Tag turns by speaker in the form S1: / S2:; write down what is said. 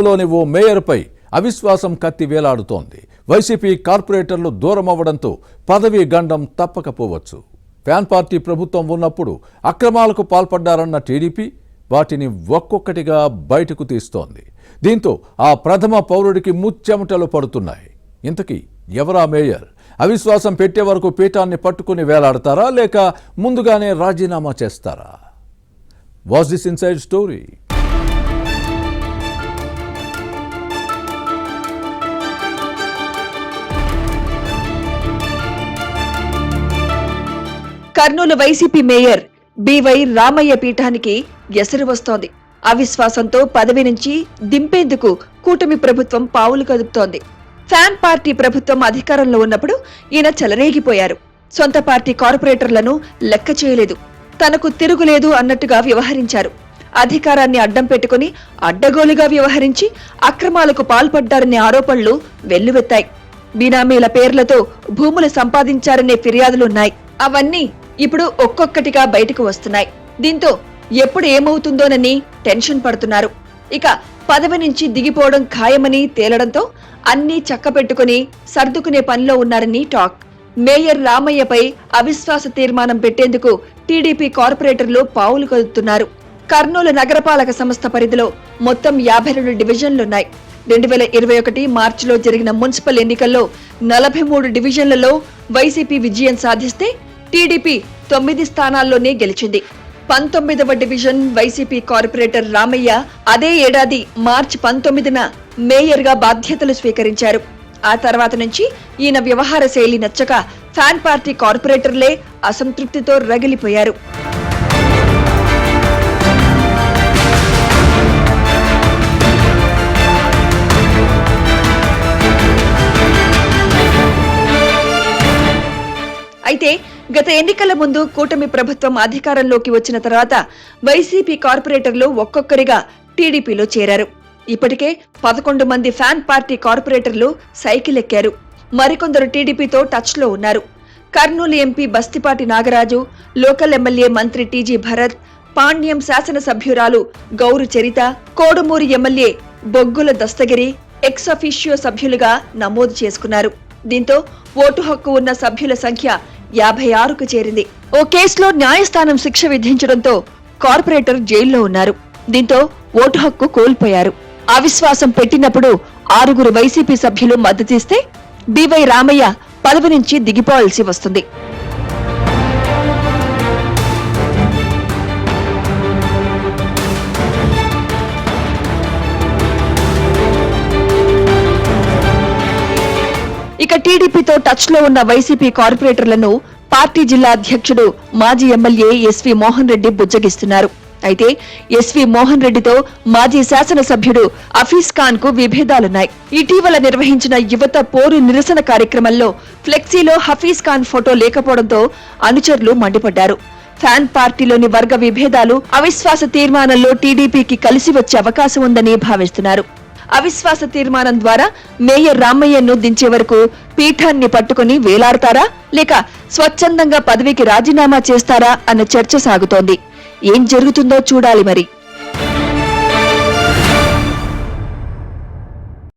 S1: లోని ఓ మేయర్పై అవిశ్వాసం కత్తి వేలాడుతోంది. వైసీపీ కార్పొరేటర్లు దూరమవ్వడంతో పదవీ గండం తప్పకపోవచ్చు. ఫ్యాన్ పార్టీ ప్రభుత్వం ఉన్నప్పుడు అక్రమాలకు పాల్పడ్డారన్న టీడీపీ వాటిని ఒక్కొక్కటిగా బయటకు తీస్తోంది. దీంతో ఆ ప్రథమ పౌరుడికి ముచ్చెమటలు పడుతున్నాయి. ఇంతకీ ఎవరా మేయర్? అవిశ్వాసం పెట్టే వరకు పీఠాన్ని పట్టుకుని వేలాడతారా లేక ముందుగానే రాజీనామా చేస్తారా? Watch this inside story.
S2: Kurnool YCP mayor B Y Ramaiah పీఠానికి ఎసరు వస్తోంది. అవిశ్వాసంతో పదవి నుంచి దింపేందుకు కూటమి ప్రభుత్వం పావులు కదుపుతోంది. ఫ్యాన్ పార్టీ ప్రభుత్వం అధికారంలో ఉన్నప్పుడు ఈయన చెలరేగిపోయారు. సొంత పార్టీ కార్పొరేటర్లను లెక్క చేయలేదు, తనకు తిరుగులేదు అన్నట్టుగా వ్యవహరించారు. అధికారాన్ని అడ్డం పెట్టుకుని అడ్డగోలుగా వ్యవహరించి అక్రమాలకు పాల్పడ్డారనే ఆరోపణలు వెల్లువెత్తాయి. బినామీల పేర్లతో భూములు సంపాదించారనే ఫిర్యాదులున్నాయి. అవన్నీ ఇప్పుడు ఒక్కొక్కటిగా బయటకు వస్తున్నాయి. దీంతో ఎప్పుడు ఏమవుతుందోనని టెన్షన్ పడుతున్నారు. ఇక పదవి నుంచి దిగిపోవడం ఖాయమని తేలడంతో అన్నీ చక్కబెట్టుకుని సర్దుకునే పనిలో ఉన్నారని టాక్. మేయర్ రామయ్యపై అవిశ్వాస తీర్మానం పెట్టేందుకు టీడీపీ కార్పొరేటర్లు పావులు కదుపుతున్నారు. కర్నూలు నగరపాలక సంస్థ పరిధిలో మొత్తం 52 డివిజన్లున్నాయి. 2021 మార్చిలో జరిగిన మున్సిపల్ ఎన్నికల్లో 43 డివిజన్లలో వైసీపీ విజయం సాధిస్తే టీడీపీ 9 స్థానాల్లోనే గెలిచింది. 19వ డివిజన్ వైసీపీ కార్పొరేటర్ రామయ్య అదే ఏడాది మార్చి 19న మేయర్గా బాధ్యతలు స్వీకరించారు. ఆ తర్వాత నుంచి ఈయన వ్యవహార శైలి నచ్చక ఫ్యాన్ పార్టీ కార్పొరేటర్లే అసంతృప్తితో రగిలిపోయారు. అయితే గత ఎన్నికల ముందు కూటమి ప్రభుత్వం అధికారంలోకి వచ్చిన తర్వాత వైసీపీ కార్పొరేటర్లు ఒక్కొక్కరిగా టీడీపీలో చేరారు. ఇప్పటికే 11 మంది ఫ్యాన్ పార్టీ కార్పొరేటర్లు సైకిల్ ఎక్కారు. మరికొందరు టీడీపీతో టచ్ లో ఉన్నారు. Kurnool MP Bastipati Nagaraju, local MLA మంత్రి టీజీ భరత్, పాండ్యం శాసనసభ్యురాలు గౌరు చరిత, కోడుమూరి ఎమ్మెల్యే బొగ్గుల దస్తగిరి ఎక్స్ అఫీషియో సభ్యులుగా నమోదు చేసుకున్నారు. దీంతో ఓటు హక్కు ఉన్న సభ్యుల సంఖ్య 56కు చేరింది. ఓ కేసులో న్యాయస్థానం శిక్ష విధించడంతో కార్పొరేటర్ జైల్లో ఉన్నారు. దీంతో ఓటు హక్కు కోల్పోయారు. అవిశ్వాసం పెట్టినప్పుడు 6 వైసీపీ సభ్యులు మద్దతిస్తే బివై రామయ్య పదవి నుంచి దిగిపోవాల్సి వస్తుంది. ఇక టీడీపీతో టచ్ లో ఉన్న వైసీపీ కార్పొరేటర్లను పార్టీ జిల్లా అధ్యక్షుడు మాజీ ఎమ్మెల్యే ఎస్వి మోహన్ రెడ్డి బుజ్జగిస్తున్నారు. అయితే ఎస్వి మోహన్ రెడ్డితో మాజీ శాసనసభ్యుడు హఫీజ్ ఖాన్ కు విభేదాలున్నాయి. ఇటీవల నిర్వహించిన యువత పోరు నిరసన కార్యక్రమంలో ఫ్లెక్సీలో హఫీజ్ ఖాన్ ఫోటో లేకపోవడంతో అనుచరులు మండిపడ్డారు. ఫ్యాన్ పార్టీలోని వర్గ విభేదాలు అవిశ్వాస తీర్మానంలో టీడీపీకి కలిసి వచ్చే అవకాశం ఉందని భావిస్తున్నారు. అవిశ్వాస తీర్మానం ద్వారా మేయర్ రామయ్యను దించే వరకు పీఠాన్ని పట్టుకుని వేలాడతారా లేక స్వచ్ఛందంగా పదవికి రాజీనామా చేస్తారా అన్న చర్చ సాగుతోంది. ఏం జరుగుతుందో చూడాలి మరి.